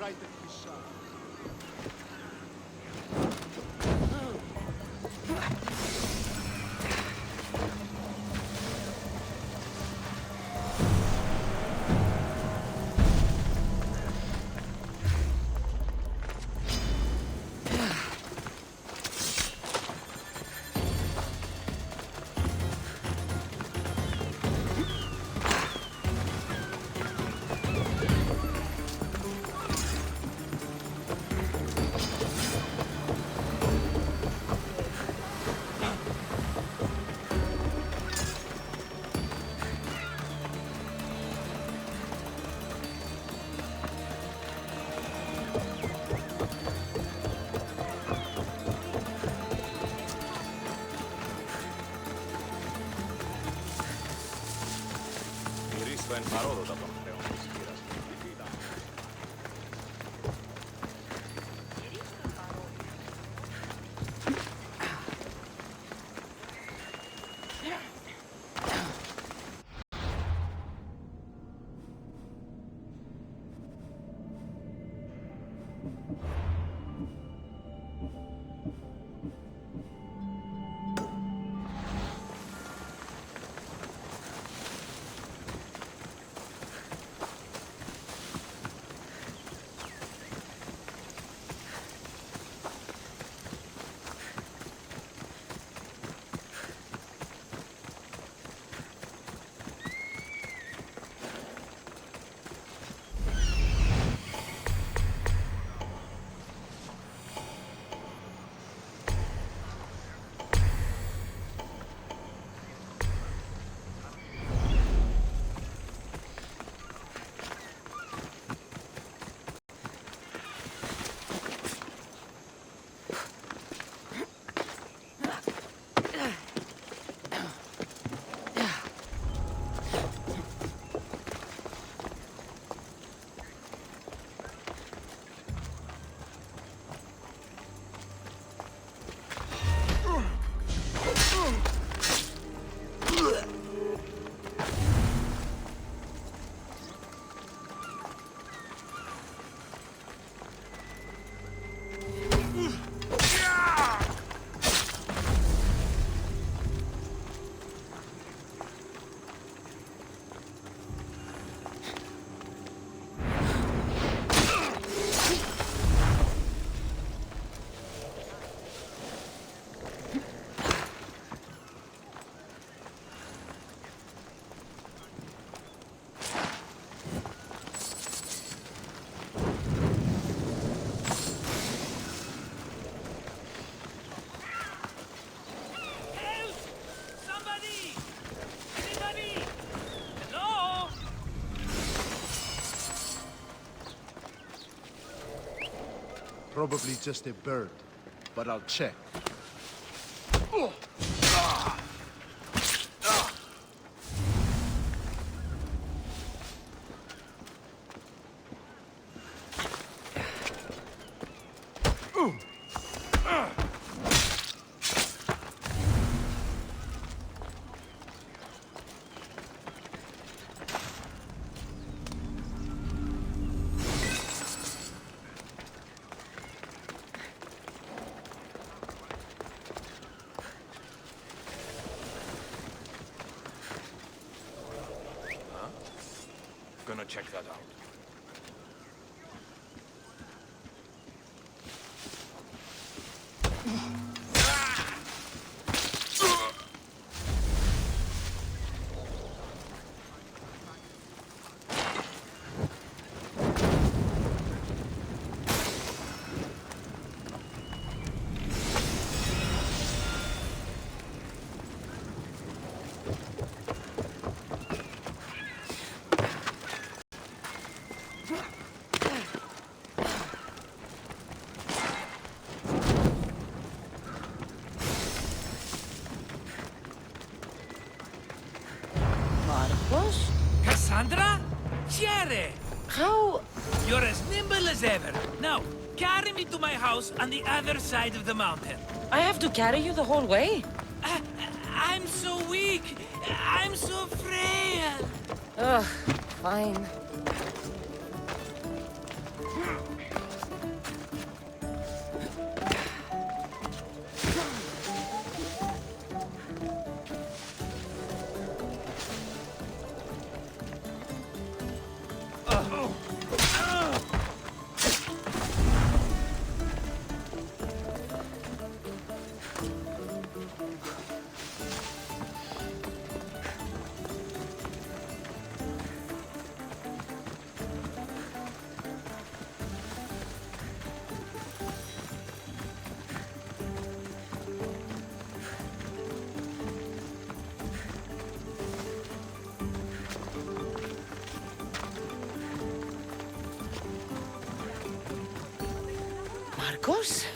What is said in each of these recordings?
right at his side. En parodo da Pompeo. Probably just a bird, but I'll check. Gonna check that out. Cassandra? Chere! How? You're as nimble as ever. Now, carry me to my house on the other side of the mountain. I have to carry you the whole way? I'm so weak. I'm so frail. Ugh, fine. Marcos?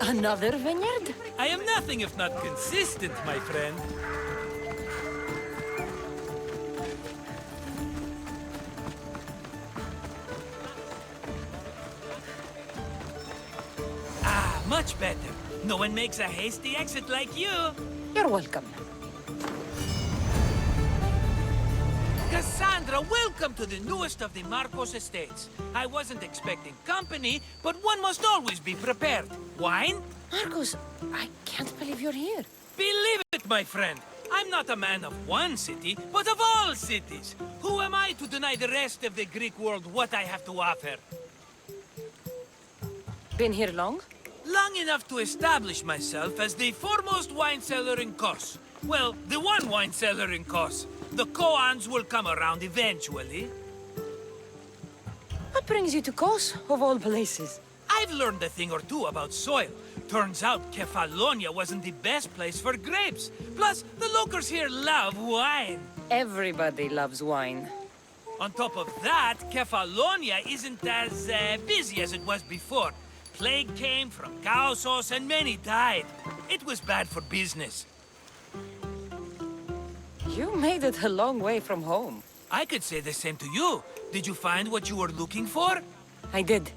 Another vineyard? I am nothing if not consistent, my friend. Ah, much better. No one makes a hasty exit like you. You're welcome. Cassandra, welcome to the newest of the Marcos estates. I wasn't expecting company, but one must always be prepared. Wine? Marcos, I can't believe you're here. Believe it, my friend. I'm not a man of one city, but of all cities. Who am I to deny the rest of the Greek world what I have to offer? Been here long? Long enough to establish myself as the foremost wine seller in Kos. Well, the one wine seller in Kos. The Koans will come around eventually. What brings you to Kos, of all places? I've learned a thing or two about soil. Turns out Kefalonia wasn't the best place for grapes. Plus, the locals here love wine. Everybody loves wine. On top of that, Kefalonia isn't as busy as it was before. Plague came from cow sauce and many died. It was bad for business. You made it a long way from home. I could say the same to you. Did you find what you were looking for? I did.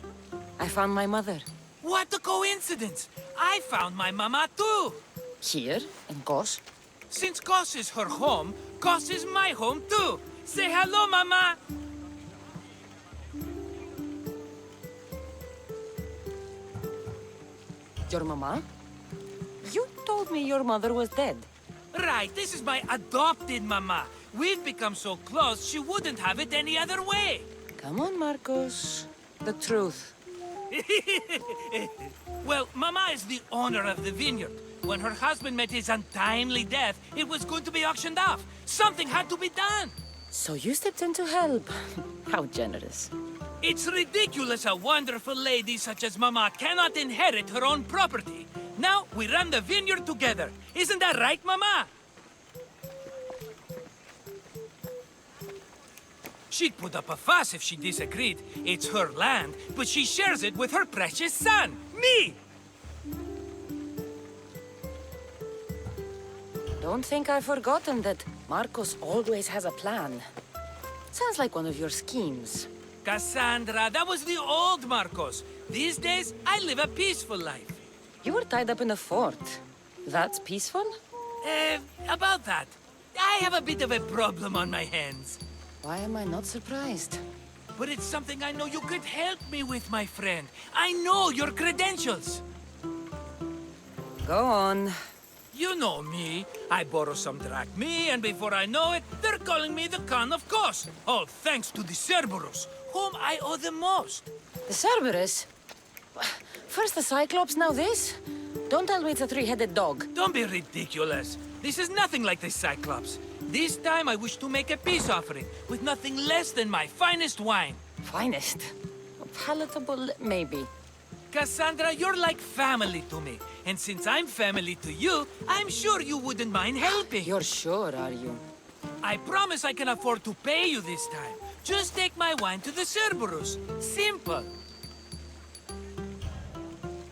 I found my mother. What a coincidence! I found my mama too! Here, in Kos. Since Kos is her home, Kos is my home too! Say hello, mama! Your mama? You told me your mother was dead. Right, this is my adopted mama. We've become so close, she wouldn't have it any other way. Come on, Marcos. The truth. Well, Mama is the owner of the vineyard. When her husband met his untimely death, it was going to be auctioned off. Something had to be done. So you stepped in to help. How generous. It's ridiculous a wonderful lady such as Mama cannot inherit her own property. Now we run the vineyard together. Isn't that right, Mama? She'd put up a fuss if she disagreed. It's her land, but she shares it with her precious son, me! Don't think I've forgotten that Marcos always has a plan. Sounds like one of your schemes. Cassandra, that was the old Marcos. These days, I live a peaceful life. You were tied up in a fort. That's peaceful? About that. I have a bit of a problem on my hands. Why am I not surprised? But it's something I know you could help me with, my friend. I know your credentials. Go on. You know me. I borrow some drachmi, and before I know it, they're calling me the Khan of Kos. All thanks to the Cerberus, whom I owe the most. The Cerberus? First the Cyclops, now this? Don't tell me it's a three-headed dog. Don't be ridiculous. This is nothing like the Cyclops. This time I wish to make a peace offering with nothing less than my finest wine. Finest? Palatable, maybe. Cassandra, you're like family to me. And since I'm family to you, I'm sure you wouldn't mind helping. You're sure, are you? I promise I can afford to pay you this time. Just take my wine to the Cerberus. Simple.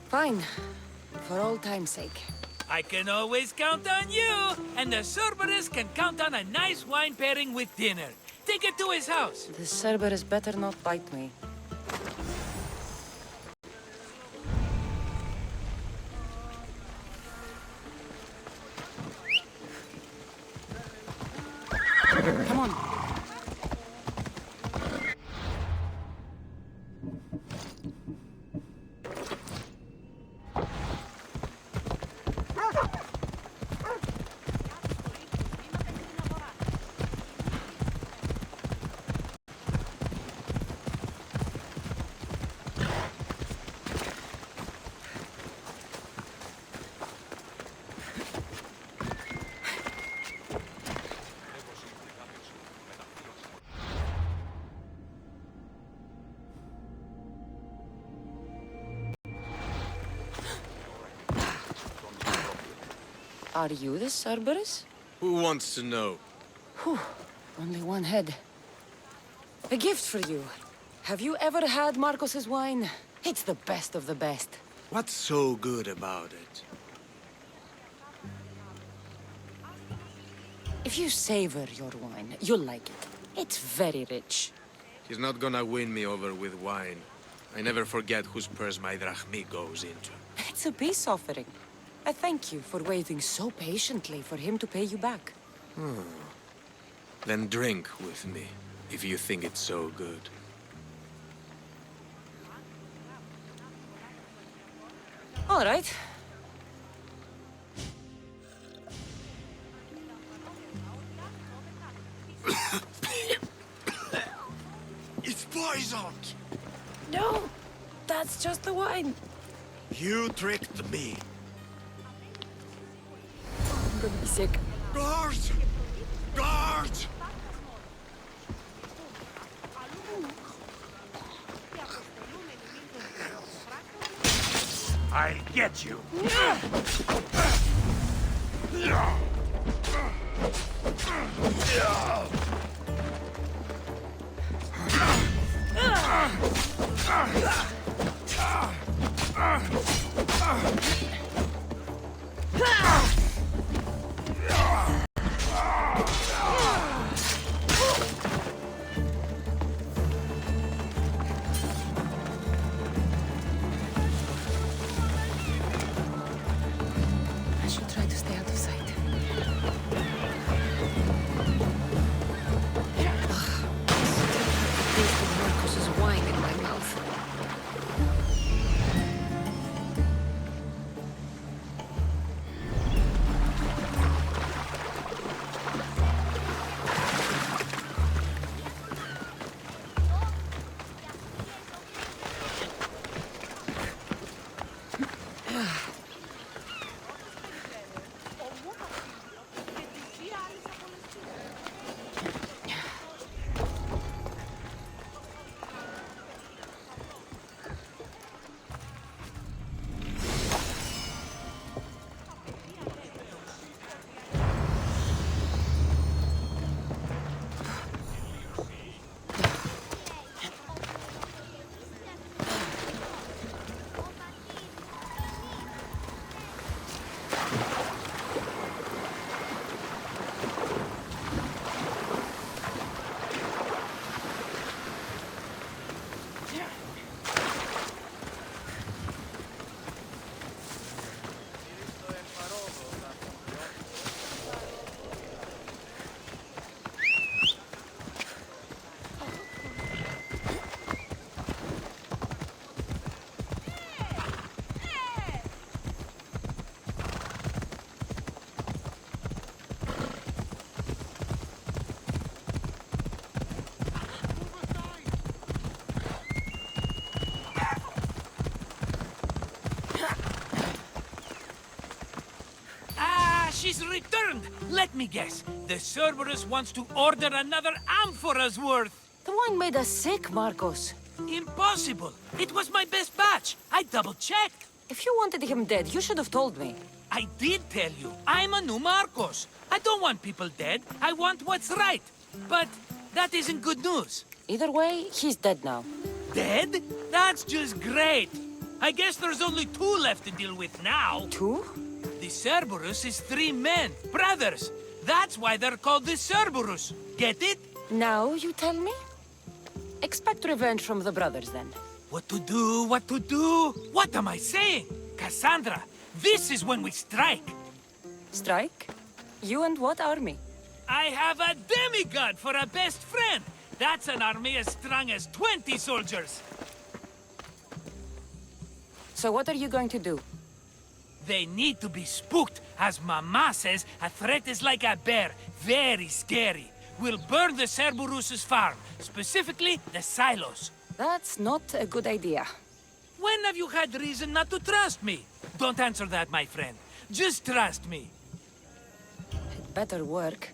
Fine. For old time's sake. I can always count on you. And the Cerberus can count on a nice wine pairing with dinner. Take it to his house. The Cerberus better not bite me. Come on. Are you the Cerberus? Who wants to know? Whew, only one head. A gift for you. Have you ever had Marcos's wine? It's the best of the best. What's so good about it? If you savor your wine, you'll like it. It's very rich. He's not gonna win me over with wine. I never forget whose purse my drachmi goes into. It's a peace offering. I thank you for waiting so patiently for him to pay you back. Then drink with me, if you think it's so good. All right. It's poisoned! No, that's just the wine. You tricked me. I'm gonna be sick. Guards! Guards! I'll get you. I should try to stay out of sight. Tasting Marcos's wine in my mouth. She's returned! Let me guess. The Cerberus wants to order another amphora's worth. The wine made us sick, Marcos. Impossible! It was my best batch. I double-checked. If you wanted him dead, you should have told me. I did tell you. I'm a new Marcos. I don't want people dead. I want what's right. But that isn't good news. Either way, he's dead now. Dead? That's just great. I guess there's only 2 left to deal with now. 2? The Cerberus is 3 men, brothers. That's why they're called the Cerberus. Get it? Now you tell me? Expect revenge from the brothers, then. What to do? What to do? What am I saying? Cassandra, this is when we strike. Strike? You and what army? I have a demigod for a best friend. That's an army as strong as 20 soldiers. So what are you going to do? They need to be spooked. As Mama says, a threat is like a bear. Very scary. We'll burn the Cerberus's farm, specifically the silos. That's not a good idea. When have you had reason not to trust me? Don't answer that, my friend. Just trust me. It better work.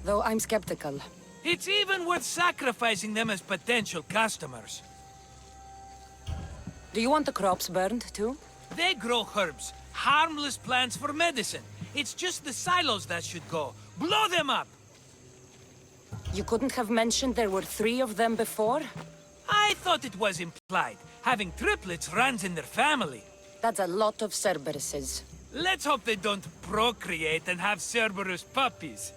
Though I'm skeptical. It's even worth sacrificing them as potential customers. Do you want the crops burned, too? They grow herbs, harmless plants for medicine. It's just the silos that should go. Blow them up! You couldn't have mentioned there were 3 of them before? I thought it was implied. Having triplets runs in their family. That's a lot of Cerberuses. Let's hope they don't procreate and have Cerberus puppies.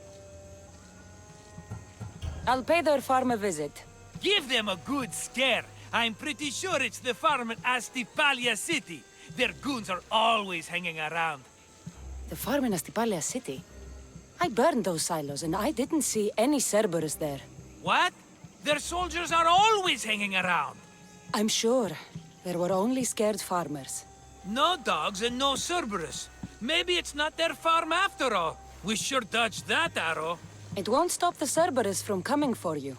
I'll pay their farm a visit. Give them a good scare. I'm pretty sure it's the farm at Astipalia City. Their goons are always hanging around. The farm in Astipalia City? I burned those silos and I didn't see any Cerberus there. What? Their soldiers are always hanging around. I'm sure. There were only scared farmers. No dogs and no Cerberus. Maybe it's not their farm after all. We sure dodged that arrow. It won't stop the Cerberus from coming for you.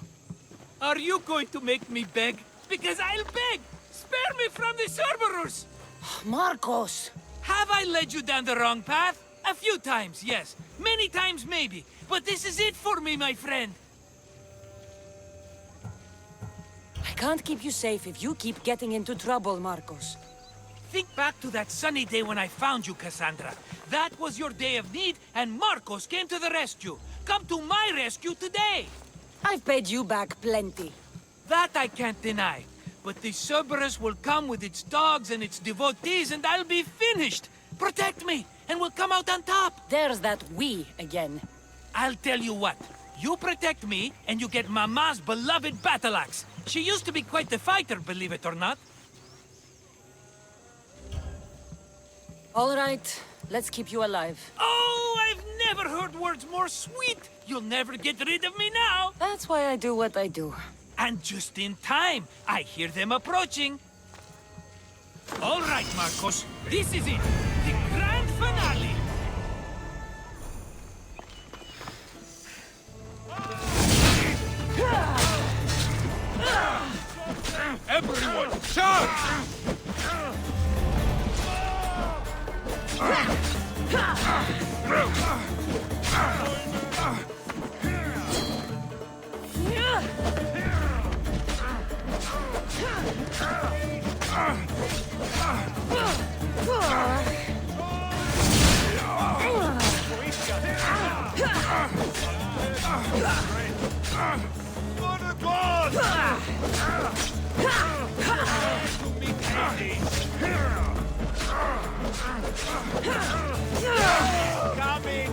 Are you going to make me beg? Because I'll beg! Spare me from the Cerberus! Marcos! Have I led you down the wrong path? A few times, yes. Many times, maybe. But this is it for me, my friend. I can't keep you safe if you keep getting into trouble, Marcos. Think back to that sunny day when I found you, Cassandra. That was your day of need, and Marcos came to the rescue. Come to my rescue today! I've paid you back plenty. That I can't deny. But the Cerberus will come with its dogs and its devotees, and I'll be finished! Protect me, and we'll come out on top! There's that we again. I'll tell you what. You protect me, and you get Mama's beloved battle axe. She used to be quite the fighter, believe it or not. All right, let's keep you alive. Oh, I've never heard words more sweet! You'll never get rid of me now! That's why I do what I do. And just in time, I hear them approaching. All right, Marcos, this is it. The grand finale. Everyone, charge! For the gods! Coming,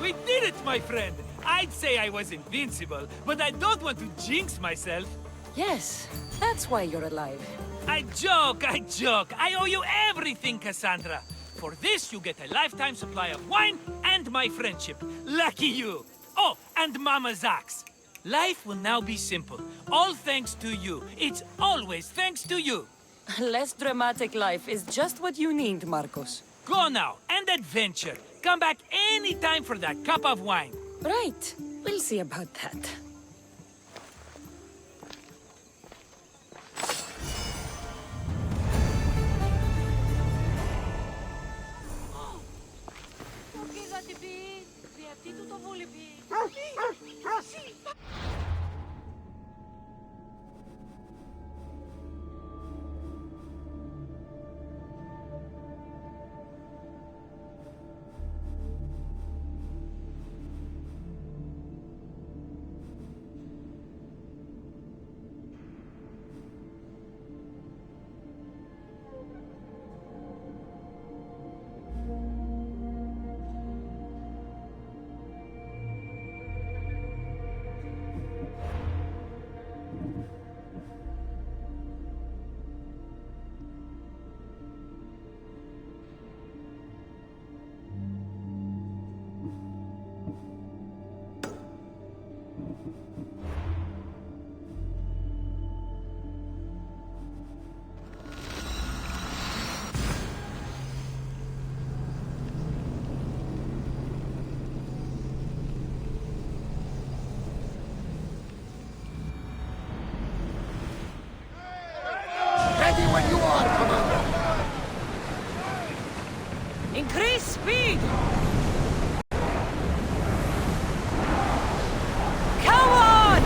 We did it, my friend. I'd say I was invincible, but I don't want to jinx myself. Yes, that's why you're alive. I joke, I joke. I owe you everything, Cassandra. For this, you get a lifetime supply of wine and my friendship. Lucky you. Oh, and Mama's axe. Life will now be simple. All thanks to you. It's always thanks to you. A less dramatic life is just what you need, Marcos. Go now, and adventure. Come back anytime for that cup of wine. Right. We'll see about that. Ready when you are, Commander! Increase speed! Come on!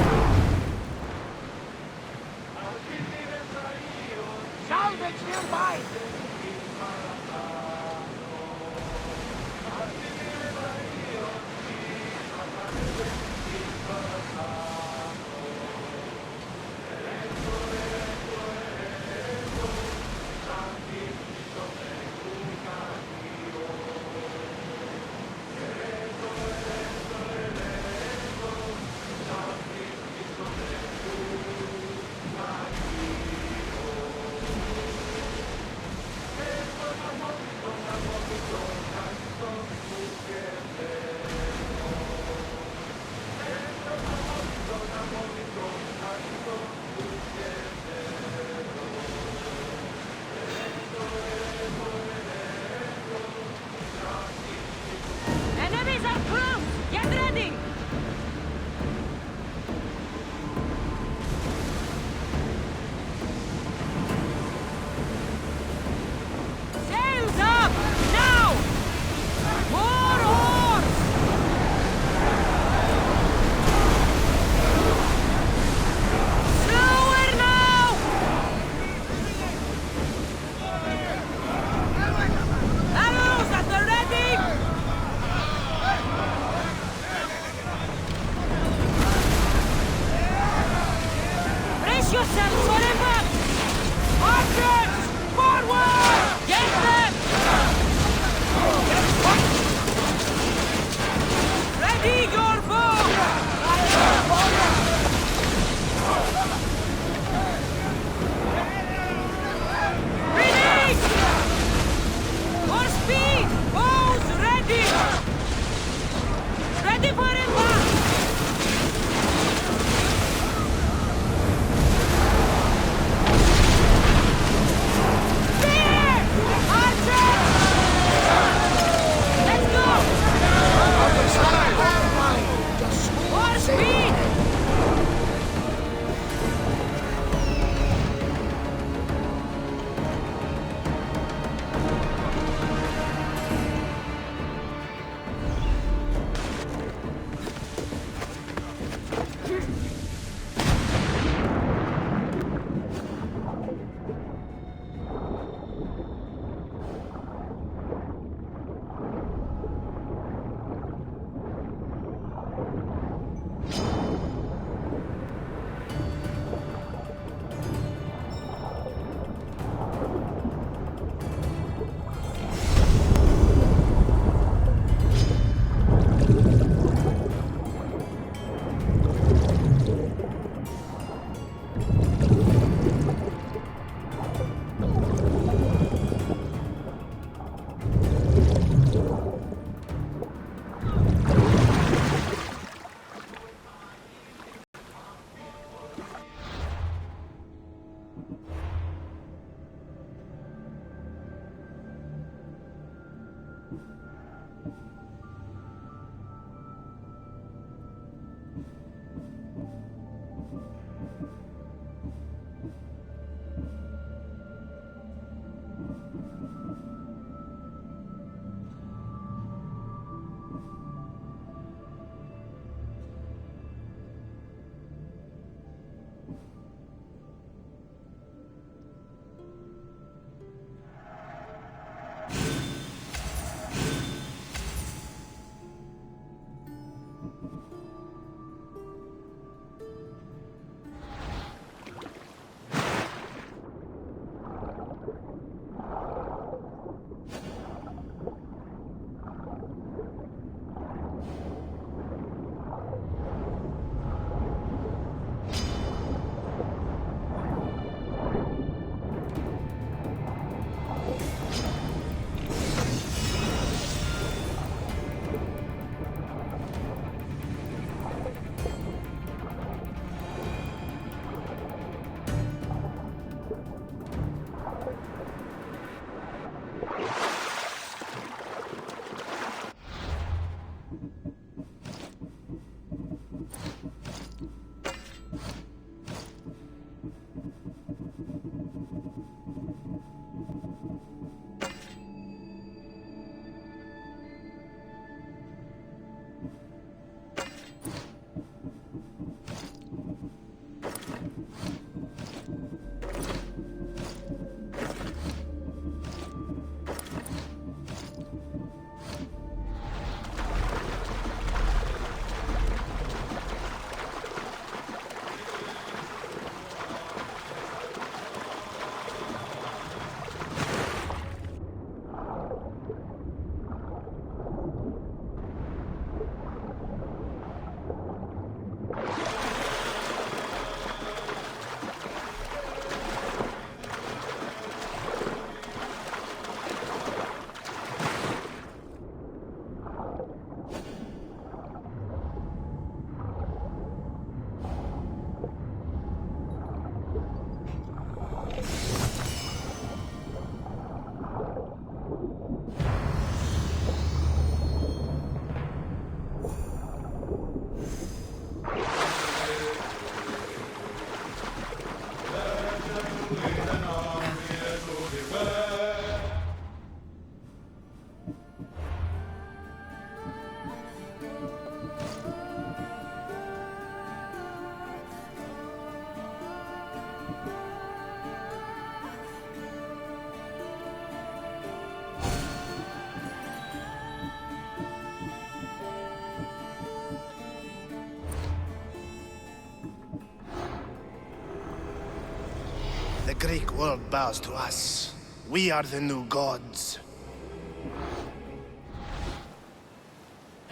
The Greek world bows to us. We are the new gods.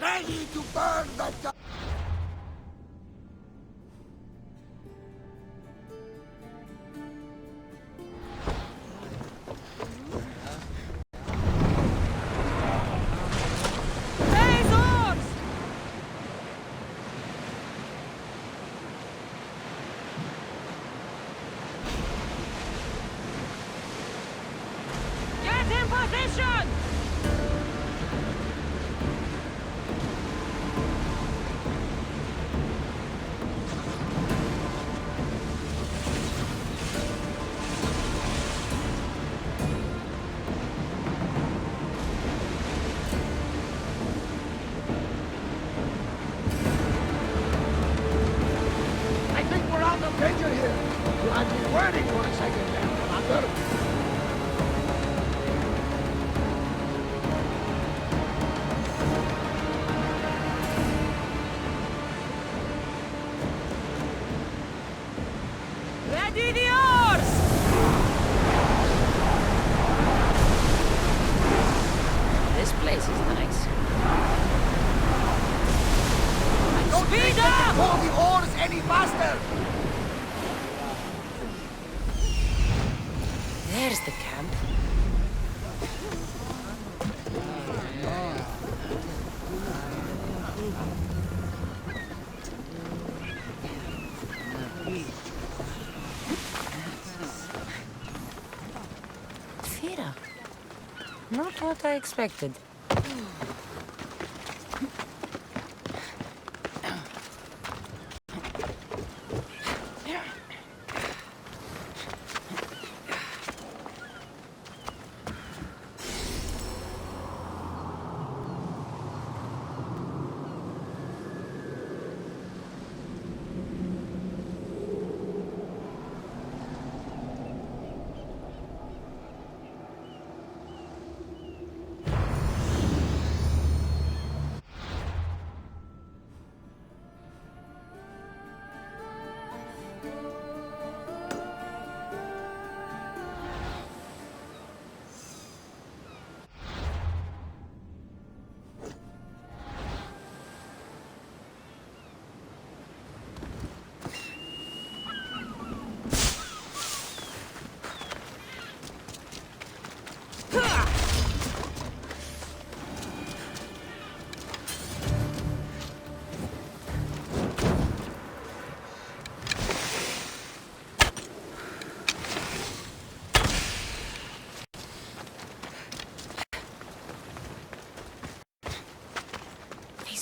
Ready to burn the Get in position! I think we're out of danger here. You had me waiting for a second there, Commander. Ready the oars! This place is nice. Speed up! Pull the oars any faster! There's the camp. Fira. Not what I expected.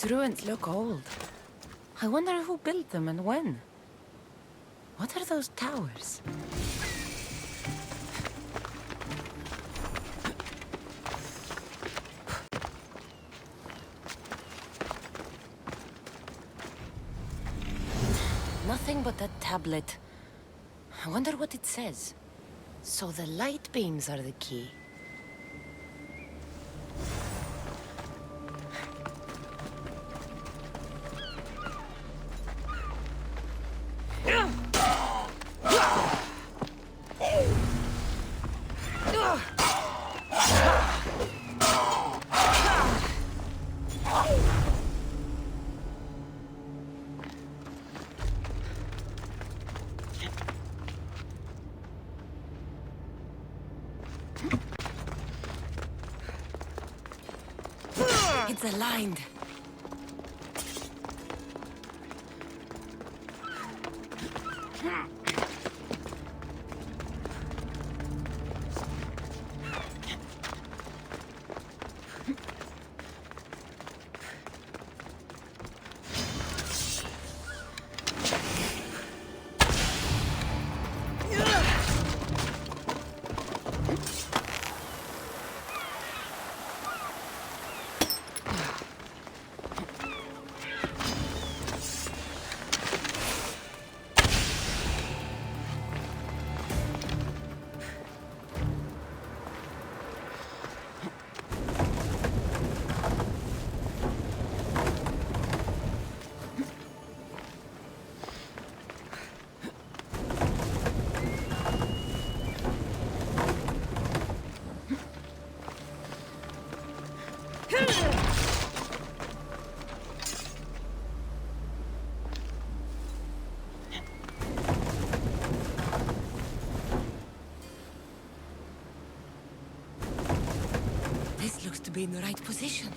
These ruins look old. I wonder who built them and when. What are those towers? Nothing but that tablet. I wonder what it says. So the light beams are the key. It's aligned. This looks to be in the right position.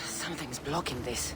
Something's blocking this.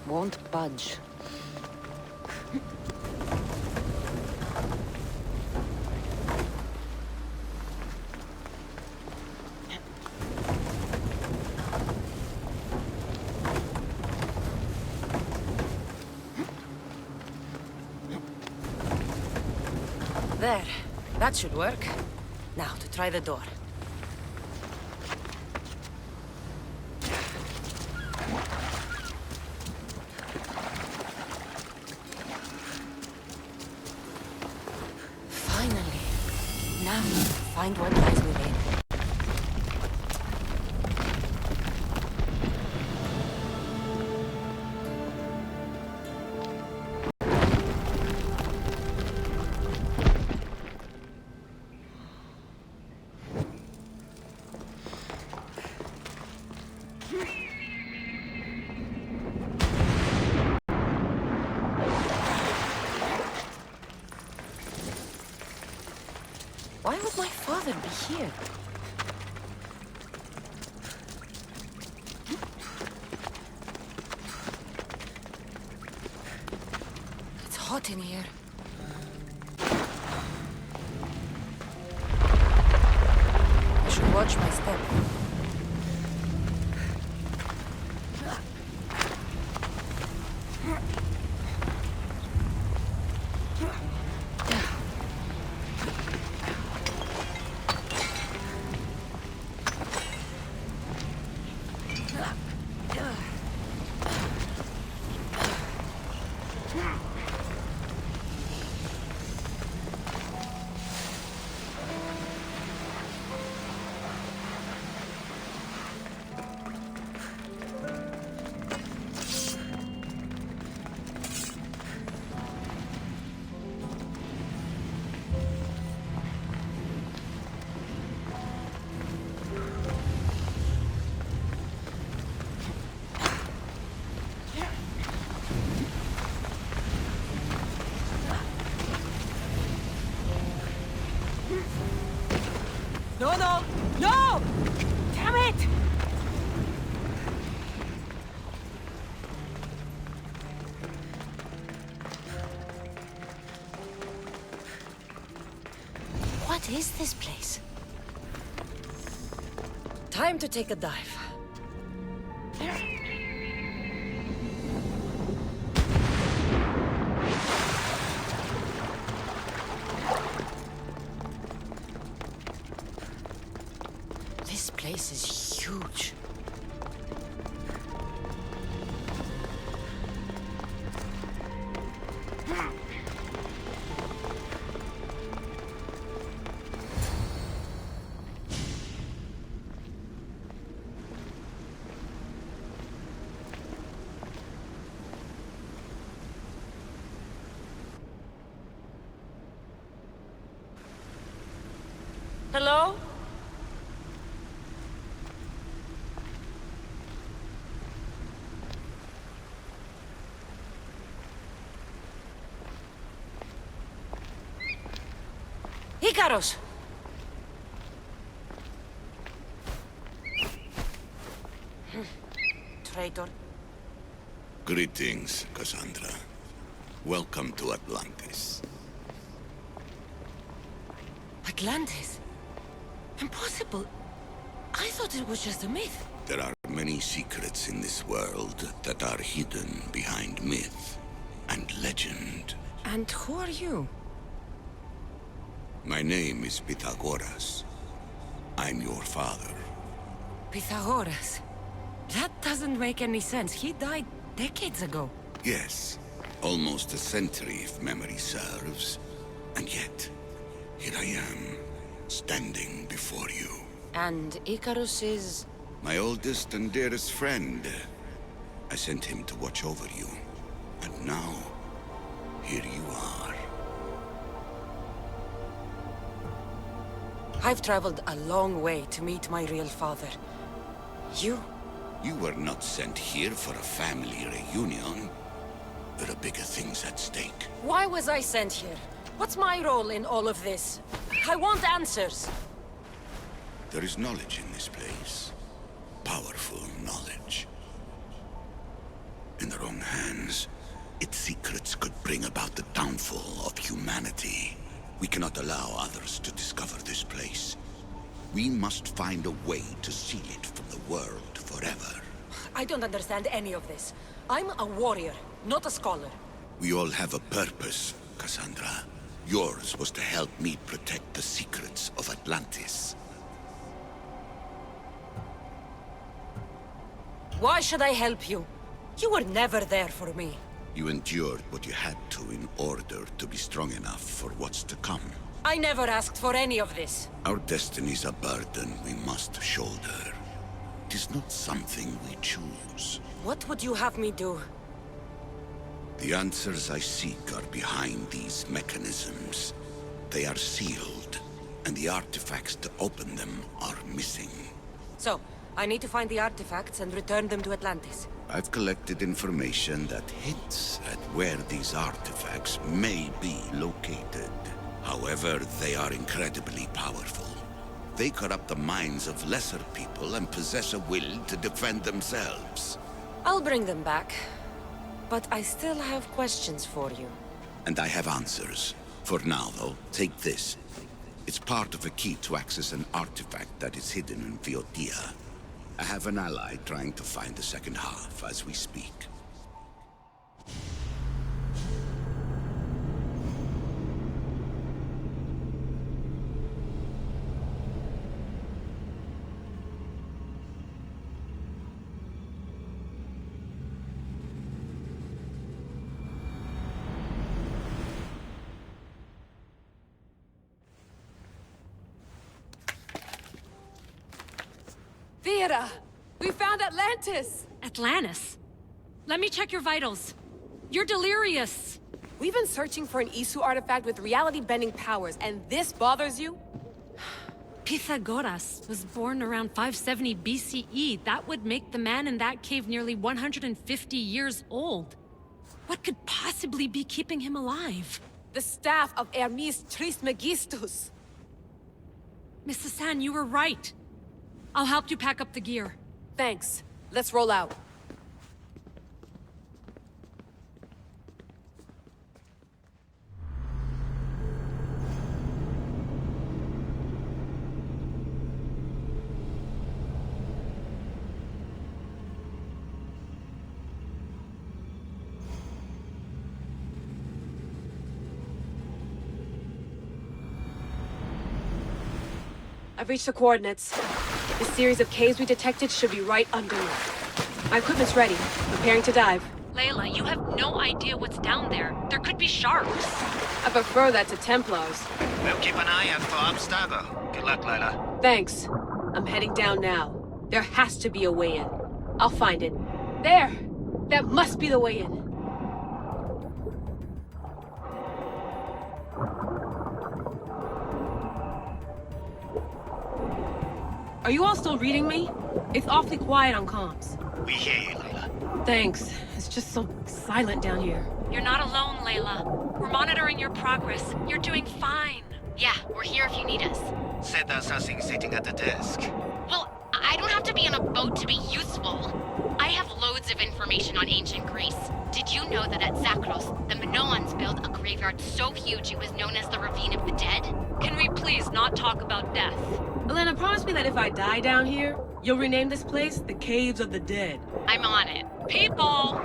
Won't budge. There. That should work. Now to try the door. Finally. Now, find what lies within. Why would my father be here? It's hot in here. I should watch my step. No, no! No! Damn it! What is this place? Time to take a dive. This place is huge. Hello? Ikaros! Traitor. Greetings, Cassandra. Welcome to Atlantis. Atlantis? Impossible. I thought it was just a myth. There are many secrets in this world that are hidden behind myth and legend. And who are you? My name is Pythagoras. I'm your father. Pythagoras. That doesn't make any sense. He died decades ago. Yes, almost a century if memory serves. And yet, here I am, standing before you. And Icarus is... My oldest and dearest friend. I sent him to watch over you. And now, here you are. I've traveled a long way to meet my real father. You? You were not sent here for a family reunion. There are bigger things at stake. Why was I sent here? What's my role in all of this? I want answers. There is knowledge in this place. Powerful knowledge. In the wrong hands, its secrets could bring about the downfall of humanity. We cannot allow others to discover this place. We must find a way to seal it from the world forever. I don't understand any of this. I'm a warrior, not a scholar. We all have a purpose, Cassandra. Yours was to help me protect the secrets of Atlantis. Why should I help you? You were never there for me. You endured what you had to in order to be strong enough for what's to come. I never asked for any of this. Our destiny's a burden we must shoulder. It is not something we choose. What would you have me do? The answers I seek are behind these mechanisms. They are sealed, and the artifacts to open them are missing. So, I need to find the artifacts and return them to Atlantis. I've collected information that hints at where these artifacts may be located. However, they are incredibly powerful. They corrupt the minds of lesser people and possess a will to defend themselves. I'll bring them back. But I still have questions for you. And I have answers. For now, though, take this. It's part of a key to access an artifact that is hidden in Viotia. I have an ally trying to find the second half as we speak. Theata! We found Atlantis! Atlantis? Let me check your vitals. You're delirious. We've been searching for an Isu artifact with reality-bending powers, and this bothers you? Pythagoras was born around 570 BCE. That would make the man in that cave nearly 150 years old. What could possibly be keeping him alive? The staff of Hermes Trismegistus! Mrs. San, you were right. I'll help you pack up the gear. Thanks. Let's roll out. I've reached the coordinates. The series of caves we detected should be right under me. My equipment's ready. Preparing to dive. Layla, you have no idea what's down there. There could be sharks. I prefer that to Templars. We'll keep an eye out for Abstergo. Good luck, Layla. Thanks. I'm heading down now. There has to be a way in. I'll find it. There! That must be the way in. Are you all still reading me? It's awfully quiet on comms. We hear you, Layla. Thanks. It's just so silent down here. You're not alone, Layla. We're monitoring your progress. You're doing fine. Yeah, we're here if you need us. Said there's something sitting at the desk. Well, I don't have to be on a boat to be useful. I have loads of information on ancient Greece. Did you know that at Zakros, the Minoans built a graveyard so huge it was known as the Ravine of the Dead? Can we please not talk about death? Elena, promise me that if I die down here, you'll rename this place the Caves of the Dead. I'm on it. People!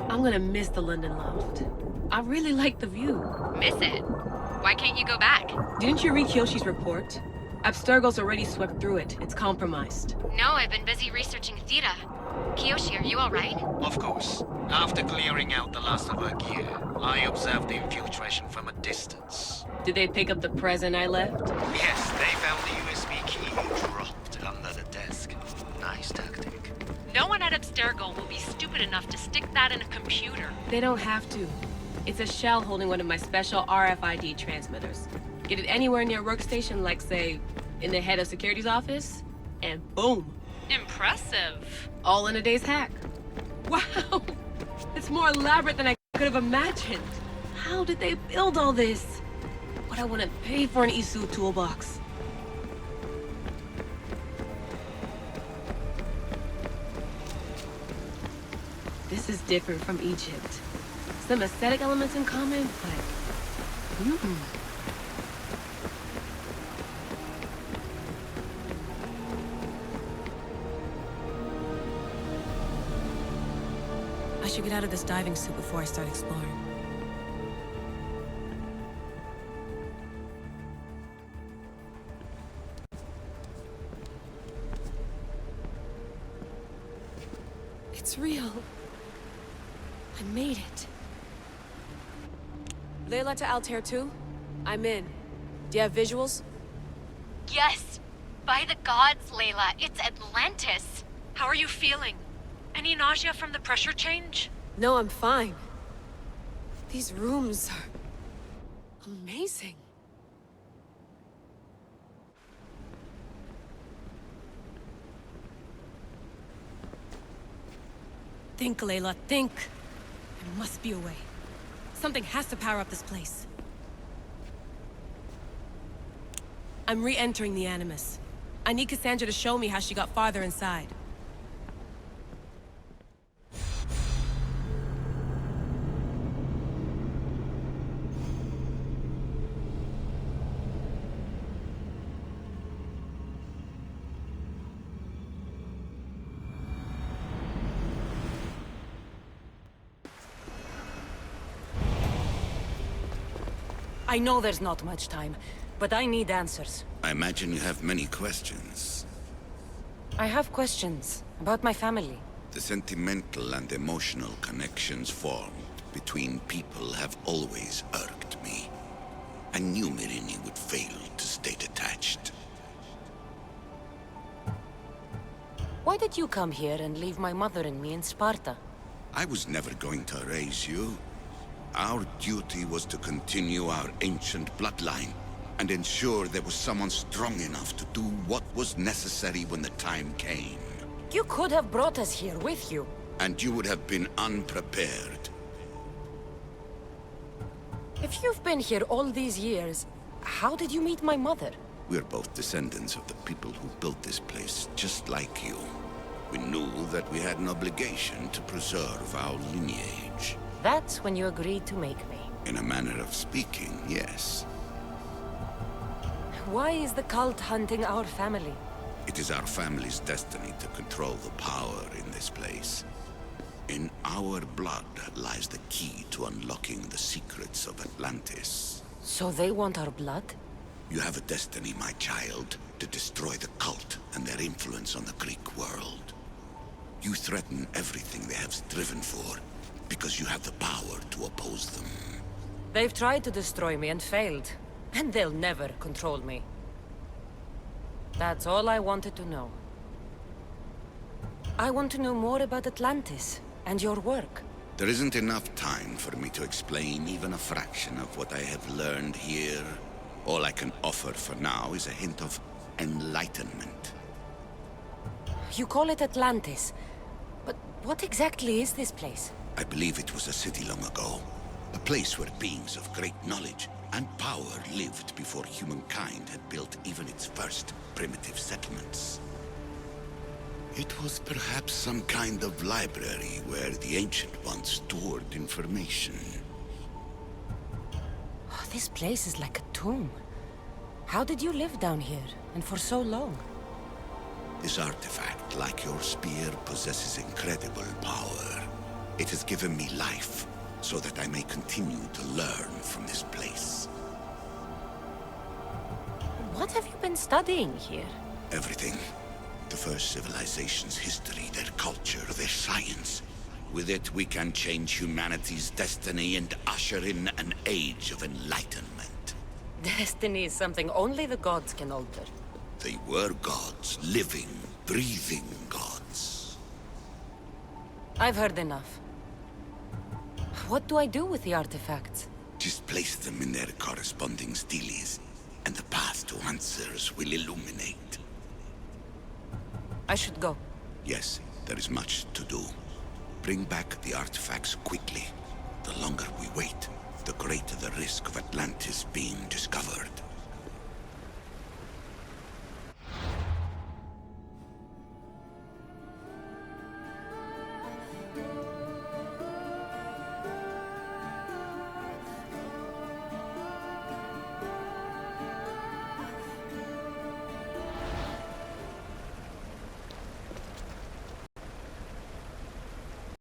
I'm gonna miss the London loft. I really like the view. Miss it? Why can't you go back? Didn't you read Kyoshi's report? Abstergo's already swept through it. It's compromised. No, I've been busy researching Theta. Kiyoshi, are you alright? Of course. After clearing out the last of her gear, I observed the infiltration from a distance. Did they pick up the present I left? Yes, they found the USB key you dropped under the desk. Nice tactic. No one at Abstergo will be stupid enough to stick that in a computer. They don't have to. It's a shell holding one of my special RFID transmitters. Get it anywhere near a workstation, like, say, in the head of security's office, and boom. Impressive. All in a day's hack. Wow! It's more elaborate than I could have imagined. How did they build all this? What I wouldn't pay for an Isu toolbox. This is different from Egypt. Some aesthetic elements in common, but... I should get out of this diving suit before I start exploring. It's real. I made it. Layla to Altair 2? I'm in. Do you have visuals? Yes! By the gods, Layla, it's Atlantis! How are you feeling? Any nausea from the pressure change? No, I'm fine. These rooms are... amazing. Think, Layla, think. There must be a way. Something has to power up this place. I'm re-entering the Animus. I need Cassandra to show me how she got farther inside. I know there's not much time, but I need answers. I imagine you have many questions. I have questions about my family. The sentimental and emotional connections formed between people have always irked me. I knew Myrini would fail to stay detached. Why did you come here and leave my mother and me in Sparta? I was never going to raise you. Our duty was to continue our ancient bloodline and ensure there was someone strong enough to do what was necessary when the time came. You could have brought us here with you. And you would have been unprepared. If you've been here all these years, how did you meet my mother? We're both descendants of the people who built this place, just like you. We knew that we had an obligation to preserve our lineage. That's when you agreed to make me. In a manner of speaking, yes. Why is the cult hunting our family? It is our family's destiny to control the power in this place. In our blood lies the key to unlocking the secrets of Atlantis. So they want our blood? You have a destiny, my child, to destroy the cult and their influence on the Greek world. You threaten everything they have striven for, because you have the power to oppose them. They've tried to destroy me and failed, and they'll never control me. That's all I wanted to know. I want to know more about Atlantis and your work. There isn't enough time for me to explain even a fraction of what I have learned here. All I can offer for now is a hint of enlightenment. You call it Atlantis, but what exactly is this place? I believe it was a city long ago. A place where beings of great knowledge and power lived before humankind had built even its first primitive settlements. It was perhaps some kind of library where the Ancient Ones stored information. Oh, this place is like a tomb. How did you live down here, and for so long? This artifact, like your spear, possesses incredible power. It has given me life, so that I may continue to learn from this place. What have you been studying here? Everything. The first civilization's history, their culture, their science. With it, we can change humanity's destiny and usher in an age of enlightenment. Destiny is something only the gods can alter. They were gods, living, breathing gods. I've heard enough. What do I do with the artifacts? Just place them in their corresponding steles, and the path to answers will illuminate. I should go. Yes, there is much to do. Bring back the artifacts quickly. The longer we wait, the greater the risk of Atlantis being discovered.